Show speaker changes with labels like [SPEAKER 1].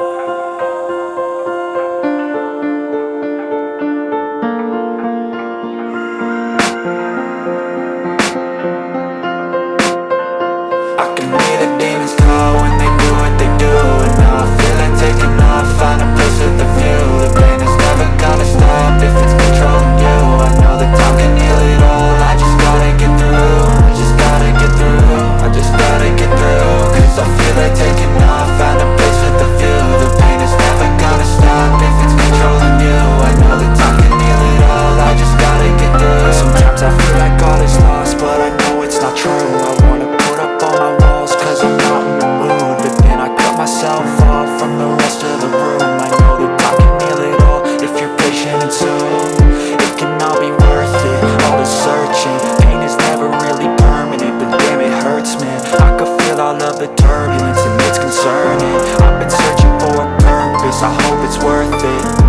[SPEAKER 1] I can hear the demons call when they do what they do, and now I feel like taking off, find a place with a view. The pain is never gonna stop if it's controlling you. I know that time can heal it all, I just gotta get through. I just gotta get through, I just gotta get through. Cause I feel like taking off, find a place with a view. The pain is never gonna stop if it's controlling you. I know that time can heal it all, I just gotta get through. Sometimes I feel like all is lost, but I know it's not true. I wanna put up all my walls cause I'm not in the mood, but then I cut myself off from the rest of the room. I know that time can heal it all if you're patient and soon. It can all be worth it, all the searching. Pain is never really permanent, but damn it hurts, man. I could feel all of the turbulence and it's concerning. I've been searching for a purpose, I hope it's worth it.